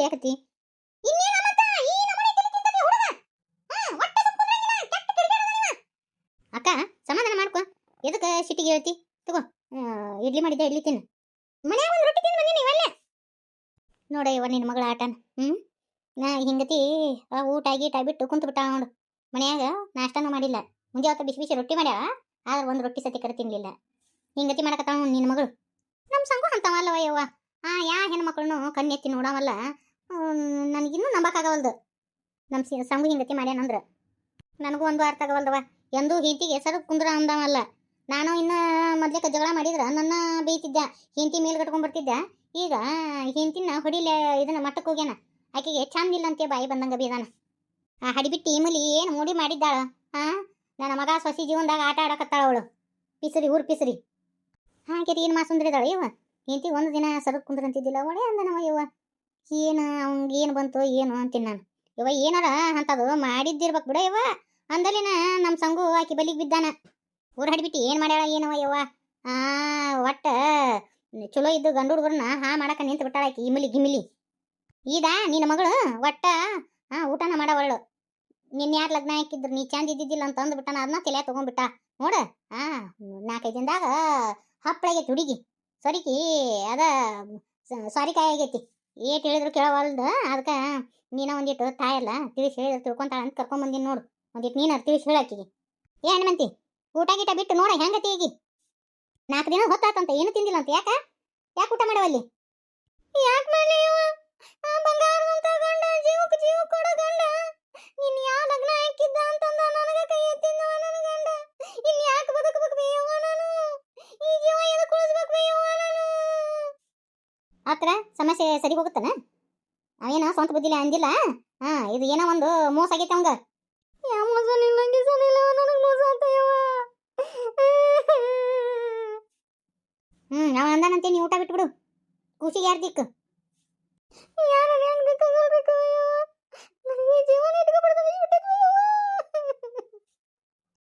ಬೈಯಾಕತ್ತಿ ಇನ್ನೇನ ಮತ್ತ ಈ ನಮನೆ ತಲೆ ತಿಂತತಿ ಹುಡುಗ ಒಟ್ಟ ಸಂಪೂರ್ಣಗಿಲ್ಲ ಕೆಟ್ಟ ಕಿಡಿಗೇಡದ ನೀವ ಅಕ್ಕ ಸಮಾಧಾನ ಮಾಡ್ಕೊ ಎದಕ್ಕೆ ಸಿಟಿಗೆ ಹೇಳ್ತಿ ತಗೋ ಇಡ್ಲಿ ಮಾಡಿದ್ದೆ ಇಡ್ಲಿ ತಿನ್ನು ಮನ್ಯಾಗ ಒಂದು ರೊಟ್ಟಿ ತಿಂದು ಬಂದೀನಿ ಇವಲ್ಲೇ ನೋಡ ಇವ ನಿನ್ನ ಮಗಳ ಆಟನ ನಾ ಹಿಂಗತಿ ಊಟ ಗೀಟ ಬಿಟ್ಟು ಕುಂತು ಬಿಟ್ಟ ನೋಡು ಮನ್ಯಾಗ ನಾಷ್ಟಾನು ಮಾಡಿಲ್ಲ ಮುಂಜೆ ಹೊತ್ತು ಬಿಸಿ ಬಿಸಿ ರೊಟ್ಟಿ ಮಾಡ್ಯಾಳ ಆದ್ರೆ ಒಂದು ರೊಟ್ಟಿ ಸತಿ ಕರೆ ತಿನ್ಲಿಲ್ಲ ಹಿಂಗತಿ ಮಾಡಕತ್ತಾವ ನಿನ್ನ ಮಗಳು ನಮ್ಮ ಸಂಗು ಅಂತವಲ್ಲವ ಯವ್ವ ಯಾ ಹೆಣ್ಮಕ್ಳನ್ನು ಕಣ್ಣೆತ್ತಿ ನೋಡವಲ್ಲ ನನಗಿನ್ನೂ ನಂಬಕ್ಕಾಗವಲ್ದು ನಮ್ಮ ಸಂಗು ಹಿಂಗತಿ ಮಾಡ್ಯಾನಂದ್ರೆ ನನಗೂ ಒಂದು ಅರ್ಥ ಆಗವಲ್ದವ ಎಂದೂ ಹೆಂಡತಿಗೆ ಹೆಸರು ಕುಂದ್ರ ಅಂದವಲ್ಲ ನಾನು ಇನ್ನು ಮೊದ್ಲೇಕ ಜಗಳ ಮಾಡಿದ್ರೆ ನನ್ನ ಬೇಯ್ತಿದ್ದೆ ಹೆಂಡತಿ ಮೇಲೆ ಕಟ್ಕೊಂಡ್ಬರ್ತಿದ್ದೆ ಈಗ ಹೆಂಡತಿನ ಹೊಡಿಲೆ ಇದನ್ನ ಮಟ್ಟಕ್ಕೆ ಹೋಗ್ಯಾನ ಆಕೆಗೆ ಚಂದಿಲ್ಲ ಅಂತೆ ಬಾಯಿ ಬಂದಂಗ ಬೀದಾನ ಹಡಿಬಿಟ್ಟು ಈಮಲಿ ಏನು ಮೂಡಿ ಮಾಡಿದ್ದಾಳ ನನ್ನ ಮಗ ಸೊಸಿ ಜೀವನದಾಗ ಆಟ ಆಡಕತ್ತಾಳ ಅವಳು ಪಿಸರಿ ಊರು ಪಿಸರಿ ಹಾಗೆ ಏನು ಮಾಸುಂದ್ರಿದಾಳ ಇವ ಹೆಂಡತಿ ಒಂದು ದಿನ ಸರಕ್ ಕುಂದ್ರಂತಿದ್ದಿಲ್ಲ ಒಳ್ಳೆ ಅಂದನವ ಇವ ಏನು ಅವಂಗೆ ಏನು ಬಂತು ಏನು ಅಂತೀನಿ ನಾನು ಇವ ಏನಾರ ಅಂತದು ಮಾಡಿದ್ದಿರ್ಬೇಕು ಬಿಡ ಇವ ಅಂದಲಿನ ನಮ್ಮ ಸಂಗು ಆಕಿ ಬಲಿಗೆ ಬಿದ್ದಾನ ಊರು ಹಡಿಬಿಟ್ಟು ಏನು ಮಾಡ್ಯಾಳ ಏನವ ಯವ್ವ ಒಟ್ಟ ಚಲೋ ಇದ್ದು ಗಂಡು ಹುಡುಗರನ್ನ ಮಾಡಕ ನಿಂತು ಬಿಟ್ಟಾಳ ಆಕಿ ಇಮಿಲಿ ಗಿಮಿಲಿ ಈದ ನಿನ್ನ ಮಗಳು ಒಟ್ಟ ಊಟನ ಮಾಡವಳ್ಳು ನಿನ್ನ ಯಾರು ಲಗ್ನ ಹಾಕಿದ್ರು ನೀ ಚಂದ ಇದ್ದಿದ್ದಿಲ್ಲ ಅಂತ ಅಂದ್ಬಿಟ್ಟಾನ ಅದನ್ನ ತಲೆ ತಗೊಂಡ್ಬಿಟ್ಟ ನೋಡ 4-5 ದಿನದಾಗ ಹಪ್ಪಳಾಗೈತಿ ಹುಡುಗಿ ಸೊರಿಕಿ ಅದ ಸಾರಿಕಾಯಿ ಆಗೈತಿ ಏಟ್ ಹೇಳಿದ್ರು ಕೇಳವಲ್ದು ಅದಕ್ಕೆ ನೀನ ಒಂದಿಟ್ಟು ತಾಯಲ್ಲ ತಿಳಿಸಿ ಹೇಳಿದ್ರು ತಿಳ್ಕೊಂತಾಳ ಅಂತ ಕರ್ಕೊಂಬಂದಿನಿ ನೋಡು ಒಂದಿಟ್ಟು ನೀನಾರು ತಿಳಿಸಿ ಹೇಳಾಕಿಗೆ ಏನು ಮಂತಿ ಊಟ ಗೀಟ ಬಿಟ್ಟು ನೋಡ ಹೆಂಗತಿ ಈಗ 4 ದಿನ ಹೊತ್ತಾತಂತ ಏನು ತಿಂದಿಲ್ಲ ಅಂತ ಯಾಕೆ ಊಟ ಮಾಡವಲ್ಲಿ ಯಾಕೆ ಮಾಡಲಿ ಬಂಗಾರದಂತ ಗಂಡ ಜೀವಕ್ಕೆ ಜೀವ ಕೊಡೋ ಗಂಡ ನಿನ್ನ ಯಾವ ಲಗ್ನ ಹಾಕಿದ್ದ ಅಂತಂದ ನನಗೆ ಕೈ ಎತ್ತಿಂದವ ನನ್ನ ಗಂಡ ಇನ್ನು ಯಾಕೆ ಬದುಕಬೇಕು ಬೇಯವ್ವ ನಾನು ಈ ಜೀವ ಎದಕ್ಕೆ ಉಳಿಸ್ಬೇಕು ಬೇಯವ್ವ ನಾನು ಆತರ ಸಮಸ್ಯೆ ಸರಿ ಹೋಗುತ್ತಾನ ಅವೇನೋ ಸ್ವಂತ ಬುದ್ಧಿಲ್ಲ ಅಂದಿಲ್ಲ ಇದು ಏನೋ ಒಂದು ಮೋಸ ಆಗೈತೆ ಅವಂಗ ಯಾವ ಮೋಸ ನಿಲ್ಲಂಗೆ ಸನಿಲ್ಲ ನನಗೆ ಮೋಸ ಆಗ್ತಾಯವ ಅವ ಅಂದಾನಂತೆ ನೀ ಊಟ ಬಿಟ್ಬಿಡು ಕೂಸಿಗೆ ಯಾರು ದಿಕ್ಕು ಯಾರು ಹೆಂಗ್ ಬೇಕಾಗಲ್ಬೇಕು ನನಗೆ ಜೀವನ ಇಟ್ಕೊಬಿಡ್ದು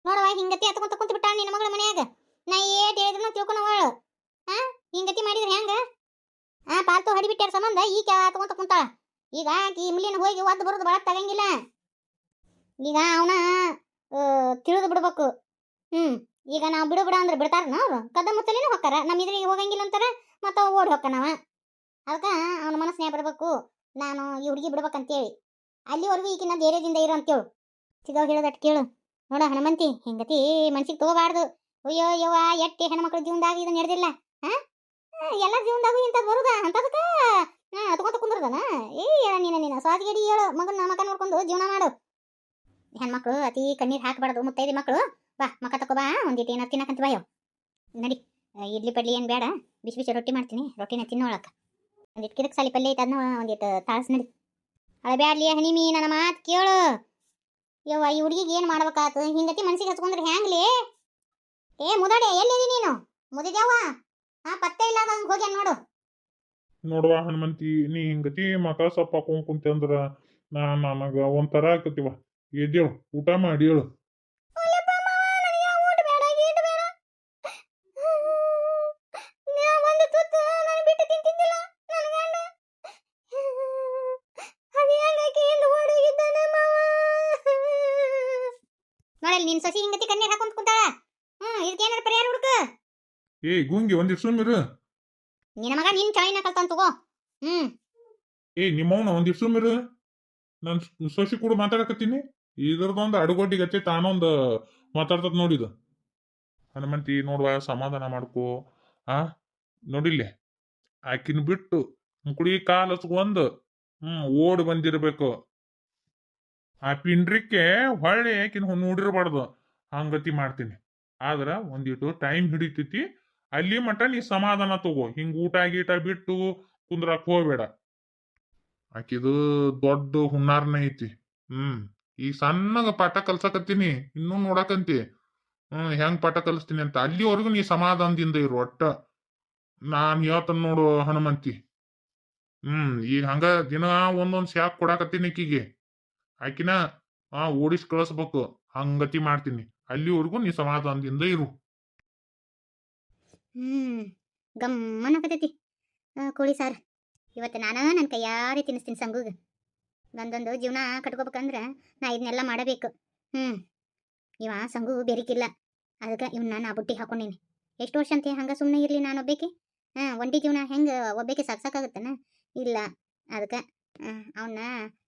ನೋಡವ ಹಿಂಗತಿ ಹತ್ಕೊಂತ ಕುಂತ ಬಿಟ್ಟಾಳ ನಿನ್ನ ಮಗಳ ಮನ್ಯಾಗ ನಾ ಏಟ್ ಹೇಳಿದ್ರು ತಿಳ್ಕೊನವಳು ಹಿಂಗತಿ ಮಾಡಿದ್ರೆ ಹೆಂಗ ಪಾಲ್ತು ಹಡಿಬಿಟ್ಟಾರ ಸಂಬಂಧ ಈಗ ಹತ್ಕೊಂತ ಕುಂತಾಳ ಈಗ ಇಮ್ಲಿನ ಹೋಗಿ ಒದ್ದು ಬರೋದು ಬಳಕ್ ತಗಂಗಿಲ್ಲ ಈಗ ಅವನ ತಿಳಿದು ಬಿಡ್ಬೇಕು ಈಗ ನಾವು ಬಿಡು ಅಂದ್ರೆ ಬಿಡ್ತಾರನ ಅವ್ರು ಕದ್ದ ಮುತ್ತಲಿನ ಹೊಕ್ಕಾರ ನಮ್ಮ ಇದ್ರಿಗೆ ಹೋಗಂಗಿಲ್ಲ ಅಂತಾರ ಮತ್ತ ಓಡಿ ಹೊಕ್ಕನವ ಅದಕ್ಕೆ ಅವನ ಮನಸ್ಸಿನ ಬಿಡ್ಬೇಕು ನಾನು ಈ ಹುಡುಗಿ ಬಿಡ್ಬೇಕಂತೇಳಿ ಅಲ್ಲಿವರೆಗೂ ಈಗಿನ ಧೈರ್ಯದಿಂದ ಇರು ಅಂತೇಳು ಚಿಗವ್ ಹೇಳೋದಟ್ಟು ಕೇಳು ನೋಡ ಹನುಮಂತಿ ಹಿಂಗತಿ ಮನ್ಸಿಗೆ ತಗೋಬಾರ್ದು ಅಯ್ಯೋ ಯವ್ವ ಎಟ್ಟಿ ಹೆಣ್ಮಕ್ಳ ಜೀವನದಾಗ ಇದು ನಡೆದಿಲ್ಲ ಎಲ್ಲ ಜೀವನದಾಗೂ ಇಂಥದ್ದು ಬರುದ ಅಂತದಕ್ಕೆ ಹತ್ಕೊಂತ ಕುಂದ್ರದನ ಹೇಳ ನೀನ ಸ್ವಾದಿಗಡಿ ಹೇಳು ಮಗ ನೋಡ್ಕೊಂಡು ಜೀವನ ಮಾಡು ಹೆಣ್ಮಕ್ಳು ಅತಿ ಕಣ್ಣೀರು ಹಾಕಬಾರ್ದು ಮುತ್ತೈದಿ ಮಕ್ಕಳು ಬಾ ಮಕ್ಕ ತಕೋ ಬಾ ಒಂದಿಟ್ಟು ಏನಾರು ತಿನ್ನಕಂತ ಬಾಯೋ ನಡಿ ಇಡ್ಲಿ ಪಡ್ಲಿ ಏನು ಬೇಡ ಬಿಸಿ ಬಿಸಿ ರೊಟ್ಟಿ ಮಾಡ್ತೀನಿ ರೊಟ್ಟಿನ ತಿನ್ನೋಳಕ್ಕ ಒಂದಿಟ್ಟು ಕಿರಕ್ ಸಾಲಿ ಪಲ್ಯ ಐತೆ ಅದನ್ನ ಒಂದಿಟ್ಟು ತಾಳ್ಸಿ ನಡಿ ಅಳಬ್ಯಾಡ್ಲಿ ಹನಿಮಿ ನನ್ನ ಮಾತು ಕೇಳು ಯವ್ವ ಈ ಹುಡುಗಿಗೆ ಏನು ಮಾಡ್ಬೇಕಾತು ಹಿಂಗತಿ ಮನ್ಸಿಗೆ ಹಚ್ಕೊಂಡ್ರೆ ಹ್ಯಾಂಗ್ಲಿ ಮುದಡೆ ಎಲ್ಲಿದಿ ನೀನು ಮುದಿದ್ಯಾವ ಪತ್ತೆ ಇಲ್ಲ ಹಂಗೆ ಹೋಗ್ಯಾನ ನೋಡು ನೋಡುವ ಹನುಮಂತಿ ನೀ ಹಿಂಗತಿ ಮಕ ಸೊಪ್ಪು ಹಾಕೊಂಡ್ ಕುಂತೆ ಅಂದ್ರ ನನಗ ಒಂಥರ ಆಕತಿವ ಎದ್ದೇಳು ಊಟ ಮಾಡಿ ಹೇಳು ನಿನ್ ಸೊಸಿ ಹಿಂಗತಿ ಕಣ್ಣೀರ್ ಹಾಕೊಂಡ್ ಕುಂತಾಳ ಇದಕ್ಕೇನಾರ ಪರಿಹಾರ ಹುಡುಕ ಗುಂಗಿ ಒಂದಿಟ್ಟು ಸುಮ್ಮಿರು ನಿನ್ನ ಮಗ ನಿನ್ ಚಾಳಿನ ಕಲ್ತಾನ ತಗೋ ನಿಮ್ಮವನ ಒಂದಿಟ್ಟು ಸುಮ್ಮಿರು ನಾನು ಸೊಸಿ ಕೂಡ ಮಾತಾಡಕತ್ತೀನಿ ಇದ್ರದೊಂದು ಅಡುಗೊಡ್ಡಿ ಗಚ್ಚೆ ತಾನೊಂದು ಮಾತಾಡ್ತದ ನೋಡಿದ ಹನುಮಂತಿ ನೋಡುವ ಸಮಾಧಾನ ಮಾಡ್ಕೋ ನೋಡಿಲ್ಲೇ ಆಕಿನ ಬಿಟ್ಟು ಕುಡಿ ಕಾಲು ಹಚ್ಕೊಂಡ್ ಓಡಿ ಬಂದಿರ್ಬೇಕು ಆ ಪಿಂಡ್ರಿಕ್ಕೆ ಹೊಳ್ಳಿ ಆಕಿನ ನೋಡಿರ್ಬಾರ್ದು ಹಂಗತಿ ಮಾಡ್ತೀನಿ ಆದ್ರ ಒಂದಿಟ್ಟು ಟೈಮ್ ಹಿಡಿತೈತಿ ಅಲ್ಲಿ ಮಟ್ಟ ನೀ ಸಮಾಧಾನ ತಗೋ ಹಿಂಗ ಊಟ ಗೀಟ ಬಿಟ್ಟು ಕುಂದ್ರಾಕ್ ಹೋಗ್ಬೇಡ ಆಕಿದು ದೊಡ್ಡ ಹುಣ್ಣಾರ್ನ ಐತಿ ಈಗ ಸಣ್ಣಗ ಪಾಠ ಕಲ್ಸಕತ್ತೀನಿ ಇನ್ನೂ ನೋಡಕಂತಿ ಹೆಂಗ್ ಪಾಠ ಕಲಿಸ್ತೀನಿ ಅಂತ ಅಲ್ಲಿವರೆಗೂ ನೀ ಸಮಾಧಾನದಿಂದ ಇರು ಒಟ್ಟ ನಾನ್ ಹೇಳ್ತನ್ ನೋಡು ಹನುಮಂತಿ ಈಗ ಹಂಗ ದಿನ ಒಂದೊಂದ್ ಶಾಕ್ ಕೊಡಾಕತ್ತೀನಿ ಆಕಿಗೆ ಆಕಿನ ಓಡಿಸ್ ಕಳಿಸ್ಬೇಕು ಹಂಗತಿ ಮಾಡ್ತೀನಿ ಅಲ್ಲಿವರೆಗೂ ನೀ ಸಮಾಧಾನದಿಂದ ಇರು ಗಮ್ಮನಕತೈತಿ ಕೋಳಿ ಸಾರು ಇವತ್ತು ನಾನು ನನ್ನ ಕೈಯಾರೆ ತಿನ್ನಿಸ್ತೀನಿ ಸಂಗುಗೆ. ನಂದೊಂದು ಜೀವನ ಕಟ್ಕೋಬೇಕಂದ್ರೆ ನಾ ಇದನ್ನೆಲ್ಲ ಮಾಡಬೇಕು. ಇವ ಸಂಗು ಬೆರಿಕಿಲ್ಲ, ಅದಕ್ಕೆ ಇವನ್ನ ನಾ ಬುಟ್ಟಿ ಹಾಕೊಂಡೀನಿ. ಎಷ್ಟು ವರ್ಷ ಅಂತ ಹಂಗೆ ಸುಮ್ಮನೆ ಇರಲಿ ನಾನು ಒಬ್ಬೇಕಿ? ಒಂಟಿ ಜೀವನ ಹೆಂಗೆ ಒಬ್ಬೇಕಿ ಸಾಕ್ಸಾಕಾಗತ್ತನ? ಇಲ್ಲ, ಅದಕ್ಕೆ ಅವನ್ನ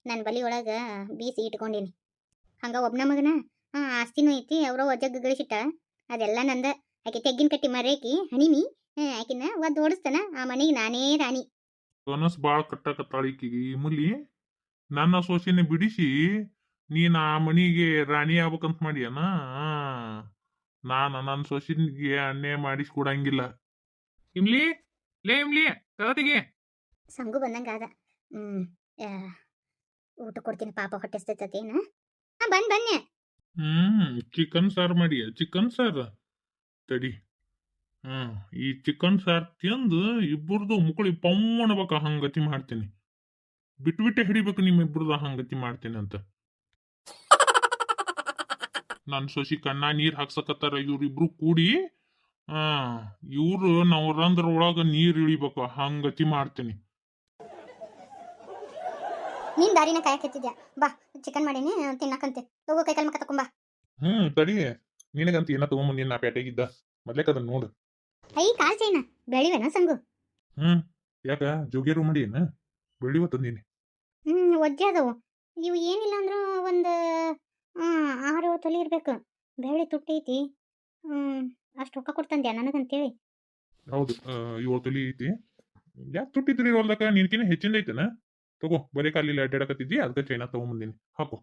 ನನ್ನ ಬಲಿ ಒಳಗೆ ಬೀಸಿ ಇಟ್ಕೊಂಡೀನಿ. ಹಂಗೆ ಒಬ್ಬನ ಮಗನ ಆಸ್ತಿನೂ ಐತಿ, ಅವರ ಒಜಗ್ ಗಳಿಸಿಟ್ಟ, ಅದೆಲ್ಲ ನಂದ. ಆಕೆ ತೆಗ್ಗಿನ ಕಟ್ಟಿ ಮರೇಕಿ ಹಣಿಮಿ, ಆಕಿನ ಒದ್ದು ಓಡಿಸ್ತಾನ, ಆ ಮನೆಗೆ ನಾನೇ ರಾಣಿ. ಕನಸು ಬಾಳ ಕಟ್ಟಕತ್ತಾಳಿಕಿಗೆ ಈ ಮುಲಿ. ನನ್ನ ಸೊಸೆನ ಬಿಡಿಸಿ ನೀನ್ ಆ ಮನಿಗೆ ರಾಣಿ ಆಗ್ಬೇಕಂತ ಮಾಡಿಯನ? ನಾನು ನನ್ನ ಸೊಸೆನಿಗೆ ಅನ್ಯಾಯ ಮಾಡಿಸ್ಕೊಡಂಗಿಲ್ಲ. ಇಮ್ಲಿ, ಲೇ ಇಮ್ಲಿ, ಕಳತಿಗೆ ಸಂಗು ಬಂದಂಗಾದ. ಆ, ಊಟ ಕೊಡ್ತೀನಿ, ಪಾಪ ಹೊಟ್ಟೆ ಹಸ್ತೈತೇನ? ಬನ್ನಿ. ಚಿಕನ್ ಸಾರು ಮಾಡಿಯ? ಚಿಕನ್ ಸಾರು ತಡಿ. ಈ ಚಿಕನ್ ಸಾರು ತಿಂದು ಇಬ್ಬರದು ಮುಕ್ಕಳಿ ಪಮ್ಮಣಬೇಕ ಹಂಗತಿ ಮಾಡ್ತೀನಿ. ಬಿಟ್ಬಿಟ್ಟೆ ಹಿಡಿಬೇಕು ನಿಮ್ಮಿಬ್ರದ ಹಂಗತಿ ಮಾಡ್ತೀನಿ ಅಂತ. ನನ್ನ ಸೊಸಿ ಕಣ್ಣ ನೀರ್ ಹಾಕ್ಸಕತ್ತಾರ ಇವ್ರಿಬ್ರು ಕೂಡಿ. ಇವ್ರು ನವರಂದ್ರ ಒಳಗ ನೀರ್ ಇಳಿಬೇಕು ಹಂಗತಿ ಮಾಡ್ತೀನಿ. ನೀನ್ ದಾರಿನ ಕಾಯಕತ್ತಿದ್ಯಾ? ಬಾ, ಚಿಕನ್ ಮಾಡೀನಿ ತಿನ್ನಕಂತೆ. ಹೋಗೋ ಕೈ ಕಾಲ್ ಮಕ್ಕ ತಕೊಂಬಾ. ತಡಿ, ನಿನಗಂತ ಏನ ತಗೊಂಬಂದಿನ ನಾ ಪೇಟೆಗಿದ್ದ ಮೊದ್ಲೇಕ ಅದನ್ನ ನೋಡು. ಐ ಕಾಲ್ ಚೈನ ಬೆಳಿವೇನ ಸಂಗು? ಯಾಕ ಜೋಗೇರು ಮಾಡಿ ಏನ ಬೆಳಿವ ತಂದೀನಿ. ಒಜ್ಜೆ ಅದಾವು ಇವು. ಏನಿಲ್ಲ ಅಂದ್ರೂ ಒಂದು 6-7 ತೊಲಿ ಇರ್ಬೇಕು. ಬೆಳ್ಳಿ ತುಟ್ಟೈತಿ. ಅಷ್ಟು ರೊಕ್ಕ ಕೊಡ್ತಂದ್ಯಾ ನನಗಂತೇಳಿ? ಹೌದು, 7 ತೊಲಿ ಐತಿ. ಯಾಕೆ ತುಟ್ಟಿದ್ರಿ ಹೊಲ್ದಕ್ಕ? ನಿನ್ಕಿನ ಹೆಚ್ಚಿಂದ ಐತನ? ತಗೋ, ಬರೀ ಕಾಲಿಲ್ಲ ಅಡ್ಡಾಡಕತ್ತಿದ್ದಿ, ಅದಕ್ಕೆ ಚೈನಾ ತಗೊಂಬಂದಿನಿ, ಹಾಕೋ.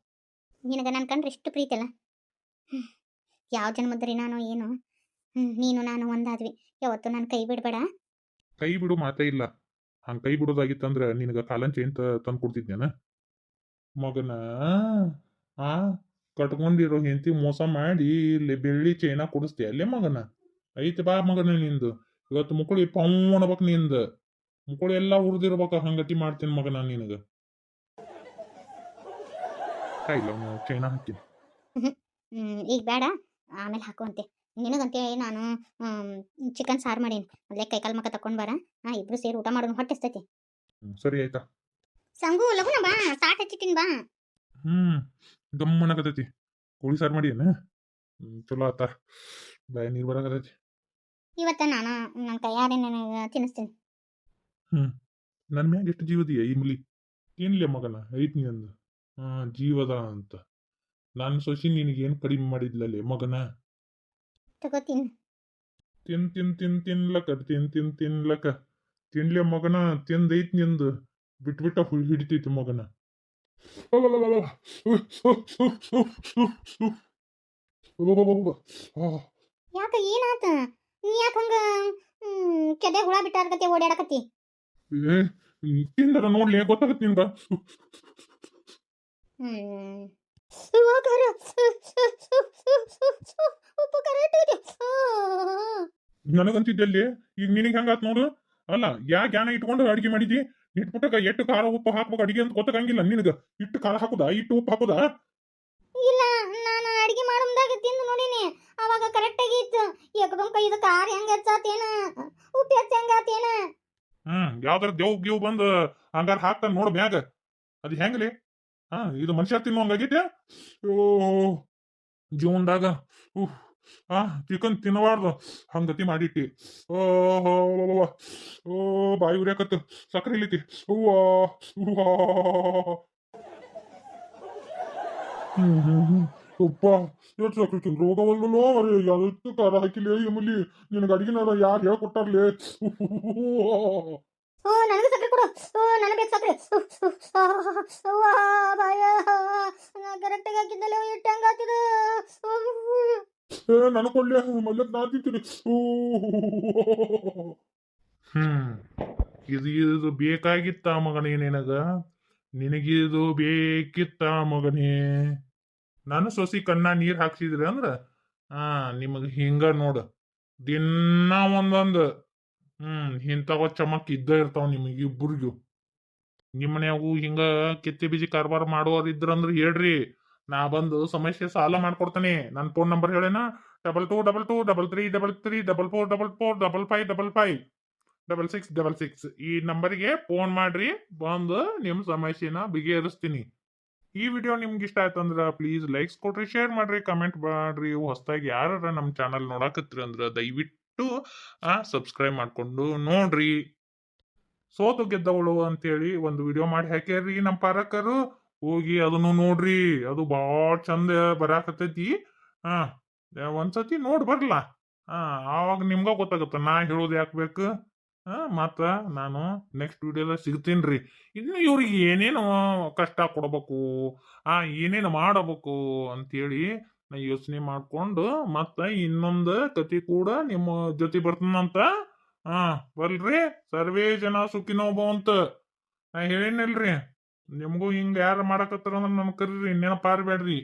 ನಿನಗ ನನ್ನ ಕಂಡ್ರೆ ಎಷ್ಟು ಪ್ರೀತಿ ಅಲ್ಲ. ಯಾವ ಜನ್ಮದ್ರಿ ನಾನು ಏನು? ನೀನು ನಾನು ಒಂದಾದ್ವಿ. ಯಾವತ್ತು ನನ್ನ ಕೈ ಬಿಡಬೇಡ. ಕೈ ಬಿಡು ಮಾತೇ ಇಲ್ಲ. ಹಂಗ ಕೈ ಬಿಡೋದಾಗಿತ್ತಂದ್ರ ನಿನಗ ಕಾಲನ್ ಚೈನ್ ತಂದು ಕೊಡ್ತಿದ್ನೇನ ಮಗನ? ಕಟ್ಕೊಂಡಿರೋ ಹೆಂಡತಿ ಮೋಸ ಮಾಡಿ ಇಲ್ಲಿ ಬೆಳ್ಳಿ ಚೈನಾ ಕೊಡಿಸ್ತೀಯ ಅಲ್ಲೇ ಮಗನ? ಐತಿ ಬಾ ಮಗನ ನಿಂದು. ಇವತ್ತು ಮುಕ್ಕಳಿ ಪಮ್ಮಣಬೇಕ್ ನಿಂದ. ಮುಕ್ಕಳಿ ಎಲ್ಲಾ ಉರ್ದಿರ್ಬೇಕ ಹಂಗತಿ ಮಾಡ್ತೀನಿ ಮಗನ ನಿನಗ. ಕಾಯಿಲ್ಲ ಚೈನಾ ಹಾಕ್ತೀನಿ. ಈಗ ಬೇಡ, ಆಮೇಲೆ ಹಾಕುವಂತೆ. ನಿನಗಂತೇಳಿ ನಾನು ಚಿಕನ್ ಸಾರು ಮಾಡೀನಿ. ಅಲ್ಲೇ ಕೈಕಾಲ್ ಮಕ್ಕ ತಕೊಂಡ್ ಬರ. ಇಬ್ರು ಸೇರಿ ಊಟ ಮಾಡೋಣ, ಹೊಟ್ಟೆ ಹಸ್ತೈತಿ. ಸರಿ ಆಯ್ತಾ ಸಂಗು, ಲಗುನ ಬಾ, ತಾಟ್ ಹಚ್ಚಿಟ್ಟಿನ್ ಬಾ. ಗಮ್ಮನಕತೈತಿ. ಕೋಳಿ ಸಾರು ಮಾಡಿ ಏನ? ಚಲೋ ಆತ. ಬಾಯ ನೀರ್ ಬರಾಕತೈತಿ. ಇವತ್ತ ನಾನು ನನ್ನ ಕೈಯಾರೆ ನನಗೆ ತಿನ್ನಿಸ್ತೀನಿ. ನನ್ ಮ್ಯಾಗ ಎಷ್ಟು ಜೀವದಿಯ ಈ ಮುಲಿ? ತಿನ್ಲೆ ಮಗನ, ಐತ್ ನೀ ಅಂದ. ಜೀವದ ಅಂತ. ನನ್ನ ಸೊಸಿ ನಿನಗೇನು ಕಡಿಮೆ ಮಾಡಿದ್ಲಲ್ಲಿ ಮಗನ? ತಗೋತೀನಿ. ತಿನ್ಲಕ ತಿನ್ಲಕ ತಿನ್ಲೆ ಮಗನ. ತಿಂದೈತ್ ನಿಂದು. ಬಿಟ್ಬಿಟ್ಟ ಹಿಡಿತೈತಿ ಮಗನ. ಯಾಕ ಏನಾತ? ನೀ ಯಾಕ ಹಂಗ ಕೆದೆ ಹುಳ ಬಿಟ್ಟಾರ್ಗತ್ತೆ ಓಡಾಡಕತ್ತಿ? ತಿಂದರ ನೋಡ್ಲಿ ಗೊತ್ತಾಗತ್ತೆ ನಿನ್ಗ. ನನಗಂತಿದ್ದಲ್ಲಿ ಈಗ ನಿನಗೆ ಹೆಂಗಾತ್ ನೋಡು. ಅಲ್ಲ, ಯಾ ಜ್ಞಾನ ಇಟ್ಕೊಂಡು ಅಡಿಗೆ ಮಾಡಿದಿ? ಇಟ್ಬಿಟ್ಟಕ ಎಷ್ಟು ಖಾರ ಉಪ್ಪು ಹಾಕ್ಬೇಕು ಅಡಿಗೆ ಅಂತ ಗೊತ್ತಾಗಂಗಿಲ್ಲ ನಿನಗ? ಇಟ್ಟು ಖಾರ ಹಾಕುದಾ, ಇಟ್ಟು ಉಪ್ಪು ಹಾಕುದಾ? ಇಲ್ಲ, ನಾನು ಅಡಿಗೆ ಮಾಡಮ್ದಾಗ ತಿಂದು ನೋಡಿನಿ, ಅವಾಗ ಕರೆಕ್ಟ್ ಆಗಿತ್ತು. ಏಕದಮ್ ಕೈದ ಖಾರ ಹೆಂಗ ಹೆಚ್ಚಾತೇನ, ಉಪ್ಪು ಹೆಚ್ಚ ಹೆಂಗಾತೇನ? ಯಾವ್ದಾರ ದೇವ್ ಗೀವ್ ಬಂದು ಹಂಗಾರ ಹಾಕ್ತಾನ ನೋಡು ಮ್ಯಾಗ. ಅದು ಹೆಂಗ್ಲಿ? ಇದು ಮನುಷ್ಯ ತಿನ್ನೋ ಹಂಗಾಗೈತೆ. ಜೀವನದಾಗ ಚಿಕನ್ ತಿನ್ನಬಾರ್ದು ಹಂಗತಿ ಮಾಡಿಟ್ಟಿ. ಬಾಯಿ ಉರಿಯಾಕತ್ತು, ಸಕ್ಕರೆ ಇಲ್ಲಿತಿ. ಉಪ್ಪ ಎಷ್ಟು ಸಕ್ಕರೆ ರೋಗವಲ್ಲೋ ಮರಿ. ಯಾವತ್ತು ಖಾರ ಹಾಕಿಲ್ಲ ಎಮ್ಮಲಿ. ನಿನಗೆ ಅಡಿಗೆನಾರ ಯಾರು ಹೇಳ್ಕೊಟ್ಟಾರ್ಲಿ? ನನಗೆ ಸಕ್ಕರೆ ಕೊಡು. ನನಗೆ ಬೇಕು ಸಕ್ಕರೆ. ಬಾಯ ಕರೆಕ್ಟಾಗಿ ಹಾಕಿದ್ದಲ್ಲ, ಇಟ್ಟು ಹಂಗಾತಿದ. ನನಗೆ ಕೊಳ್ಳೆ ಮಲ್ಲಕ್ ನಾ ತಿಂತೀನಿ. ಇದು ಬೇಕಾಗಿತ್ತ ಮಗನೇ ನಿನಗ? ನಿನಗಿದು ಬೇಕಿತ್ತ ಮಗನೇ? ನಾನು ಸೊಸಿ ಕಣ್ಣ ನೀರ್ ಹಾಕ್ಸಿದ್ರಿ ಅಂದ್ರ ನಿಮಗ್ ಹಿಂಗ ನೋಡ, ದಿನ ಒಂದೊಂದು ಇಂಥವ ಚಮಕ್ ಇದ್ದ ಇರ್ತಾವ ನಿಮಗಿಬ್ಬರಿಗೂ. ನಿಮ್ಮನ್ಯಾಗೂ ಹಿಂಗ ಕೆತ್ತಿ ಬೀಜಿ ಕಾರ್ಬಾರ್ ಮಾಡೋರ್ ಇದ್ರಂದ್ರ ಹೇಳ್ರಿ, ನಾ ಬಂದು ಸಮಸ್ಯೆ ಸಾಲ ಮಾಡ್ಕೊಡ್ತಾನೆ. ನನ್ನ ಫೋನ್ ನಂಬರ್ ಹೇಳೇನ? 22223333444555. 6666 ಈ ನಂಬರಿಗೆ ಫೋನ್ ಮಾಡ್ರಿ, ಬಂದು ನಿಮ್ಮ ಸಮಸ್ಯೆನ ಬಗೆಹರಿಸ್ತೀನಿ. ಈ ವಿಡಿಯೋ ನಿಮ್ಗೆ ಇಷ್ಟ ಆಯ್ತಂದ್ರ ಪ್ಲೀಸ್ ಲೈಕ್ಸ್ ಕೊಡ್ರಿ, ಶೇರ್ ಮಾಡ್ರಿ, ಕಮೆಂಟ್ ಮಾಡ್ರಿ. ಹೊಸದಾಗಿ ಯಾರ ನಮ್ಮ ಚಾನಲ್ ನೋಡಾಕತ್ರಿ ಅಂದ್ರ ದಯವಿಟ್ಟು ಸಬ್ಸ್ಕ್ರೈಬ್ ಮಾಡ್ಕೊಂಡು ನೋಡ್ರಿ. ಸೋತು ಗೆದ್ದವಳು ಅಂತೇಳಿ ಒಂದು ವಿಡಿಯೋ ಮಾಡಿ ಹಾಕ್ಯಾರ್ರಿ ನಮ್ಮ ಪಾರಕರು, ಹೋಗಿ ಅದನ್ನು ನೋಡ್ರಿ. ಅದು ಭಾಳ ಚಂದ ಬರಾಕತ್ತೈತಿ. ಹಾ ಒಂದ್ಸತಿ ನೋಡ್ ಬರ್ಲಾ. ಆವಾಗ ನಿಮ್ಗ ಗೊತ್ತಾಗತ್ತ ನಾ ಹೇಳೋದು ಯಾಕೆ ಬೇಕು. ಮತ್ತ ನಾನು ನೆಕ್ಸ್ಟ್ ವಿಡಿಯೋದಾಗ ಸಿಗ್ತೀನ್ರಿ. ಇನ್ನು ಇವ್ರಿಗೆ ಏನೇನು ಕಷ್ಟ ಕೊಡ್ಬೇಕು, ಏನೇನು ಮಾಡಬೇಕು ಅಂತೇಳಿ ನಾ ಯೋಚನೆ ಮಾಡ್ಕೊಂಡು ಮತ್ತ ಇನ್ನೊಂದು ಕತಿ ಕೂಡ ನಿಮ್ಮ ಜೊತೆ ಬರ್ತನಂತ. ಬರ್ಲ್ರಿ. ಸರ್ವೇ ಜನ ಸುಖಿನೋ ಭವಂತ. ನಾ ಹೇಳಿನಿಲ್ರಿ, ನಿಮ್ಗೂ ಹಿಂಗ ಯಾರು ಮಾಡಕತ್ತಾರ ಅಂದ್ರೆ ನನ್ ಕರೀರಿ, ನೆನಪಾರ್ಬೇಡ್ರಿ.